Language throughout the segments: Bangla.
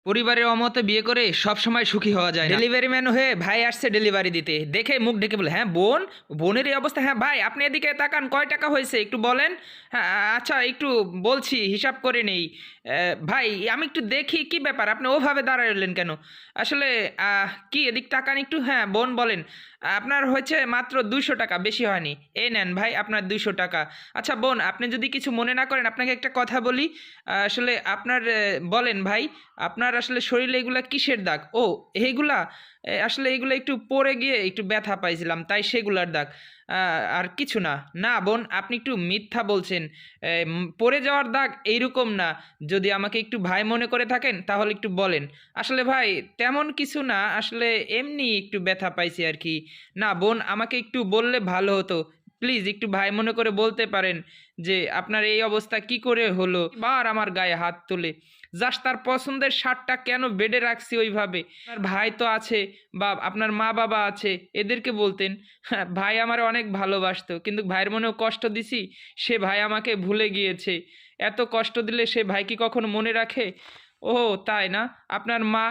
পরিবারের অমতে বিয়ে করে সব সময় সুখী হওয়া যায় না। ডেলিভারি ম্যান হয়ে ভাই আসছে ডেলিভারি দিতে, দেখে মুখ ঢেকে বলে, হ্যাঁ বোন, বোনের এই অবস্থা, হ্যাঁ ভাই আপনি এদিকে তাকান, কয় টাকা হয়েছে একটু বলেন। হ্যাঁ আচ্ছা একটু বলছি, হিসাব করে নেই। ভাই আমি একটু দেখি কি ব্যাপার, আপনি ওভাবে দাঁড়ালেন কেন? আসলে কি এদিক তাকান একটু। হ্যাঁ বোন বলেন। আপনার হয়েছে মাত্র 200 টাকা, বেশি হয়নি। এই নেন ভাই আপনার 200 টাকা। আচ্ছা বোন, আপনি যদি কিছু মনে না করেন আপনাকে একটা কথা বলি। আসলে আপনার বলেন ভাই, আপনার আসলে শরীরে এগুলা কিসের দাগ? ও এইগুলা, আসলে এগুলো একটু পড়ে গিয়ে একটু ব্যথা পাইছিলাম, তাই সেগুলার দাগ। আর কিছু না। না বোন, আপনি একটু মিথ্যা বলছেন। পড়ে যাওয়ার দাগ এইরকম না। যদি আমাকে একটু ভাই মনে করে থাকেন তাহলে একটু বলেন। আসলে ভাই তেমন কিছু না, আসলে এমনি একটু ব্যথা পাইছি আর কি। না বোন, আমাকে একটু বললে ভালো হতো। প্লিজ একটু ভাই মনে করে বলতে পারেন যে আপনার এই অবস্থা কি করে হলো। বার আমার গায়ে হাত তুলে জাস্ট তার পছন্দের শার্টটা কেন বেডে রাখছি ওইভাবে। আপনার ভাই তো আছে বা আপনার মা বাবা আছে, এদেরকে বলতেন। হ্যাঁ, ভাই আমার অনেক ভালোবাসতো, কিন্তু ভাইয়ের মনেও কষ্ট দিছি, সে ভাই আমাকে ভুলে গিয়েছে। এত কষ্ট দিলে সে ভাই কি কখনো মনে রাখে? ও তাই না? আপনার মা,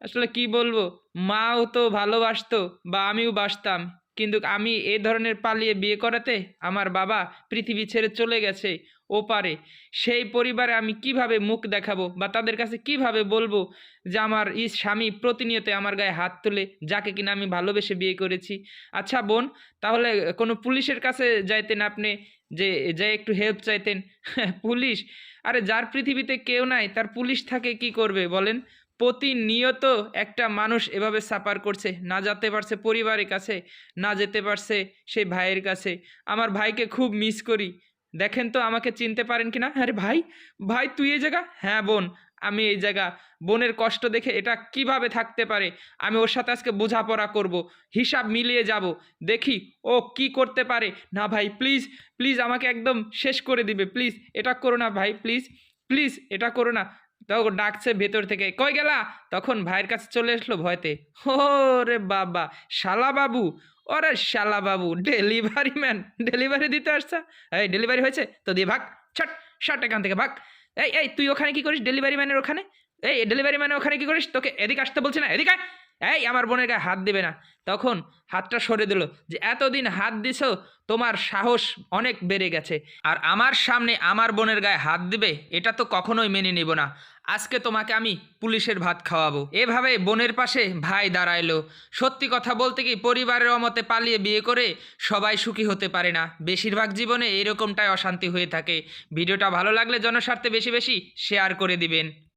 আসলে কি বলবো, মাও তো ভালোবাসতো বা আমিও বাসতাম, কিন্তু আমি এ ধরনের পালিয়ে বিয়ে করাতে আমার বাবা পৃথিবী ছেড়ে চলে গেছে ওপারে। সেই পরিবারে আমি কিভাবে মুখ দেখাবো বা তাদের কাছে কিভাবে বলবো যে আমার স্বামী প্রতিনিয়ত আমার গায়ে হাত তোলে, যাকে কিনা আমি ভালোবেসে বিয়ে করেছি। আচ্ছা বোন, তাহলে কোনো পুলিশের কাছে যাইতেন আপনি, যে যে একটু হেল্প চাইতেন। পুলিশ? আরে যার পৃথিবীতে কেউ নাই তার পুলিশ থাকে কি করবে বলেন? প্রতিনিয়ত একটা মানুষ এভাবে সাফার করছে, না যেতে পারছে পরিবারের কাছে, না যেতে পারছে সেই ভাইয়ের কাছে। আমার ভাইকে খুব মিস করি। দেখেন তো আমাকে চিনতে পারেন কিনা? আরে ভাই, ভাই তুই এই জায়গা? হ্যাঁ বোন, আমি এই জায়গা। বোনের কষ্ট দেখে এটা কিভাবে থাকতে পারে? আমি ওর সাথে আজকে বোঝাপড়া করব, হিসাব মিলিয়ে যাব, দেখি ও কি করতে পারে। না ভাই প্লিজ, প্লিজ আমাকে একদম শেষ করে দিবে, প্লিজ এটা করো না ভাই, প্লিজ, প্লিজ এটা করো না। তখন ডাকছে ভেতর থেকে, কই গেলা? তখন ভাইয়ের কাছে চলে আসলো ভয়তে। ও রে বাবা, শালা বাবু! ওরে শালা বাবু, ডেলিভারি ম্যান ডেলিভারি দিতে আসছে। এই ডেলিভারি হয়েছে তো দিয়ে ভাগ, ছট, শট এখান থেকে ভাগ। এই এই তুই ওখানে কি করিস ডেলিভারি ম্যানের ওখানে? এই ডেলিভারি ম্যানের ওখানে কি করিস? তোকে এদিকে আসতে বলছি না, এদিকে আয়। এই আমার বোনের গায়ে হাত দিবে না। তখন হাতটা সরে দিল, যে এতদিন হাত দিছো, তোমার সাহস অনেক বেড়ে গেছে, আর আমার সামনে আমার বোনের গায়ে হাত দিবে, এটা তো কখনোই মেনে নিব না। আজকে তোমাকে আমি পুলিশের ভাত খাওয়াবো। এভাবে বোনের পাশে ভাই দাঁড়াইলো। সত্যি কথা বলতে কি, পরিবারের অমতে পালিয়ে বিয়ে করে সবাই সুখী হতে পারে না, বেশিরভাগ জীবনে এরকমটাই অশান্তি হয়ে থাকে। ভিডিওটা ভালো লাগলে জনস্বার্থে বেশি বেশি শেয়ার করে দিবেন।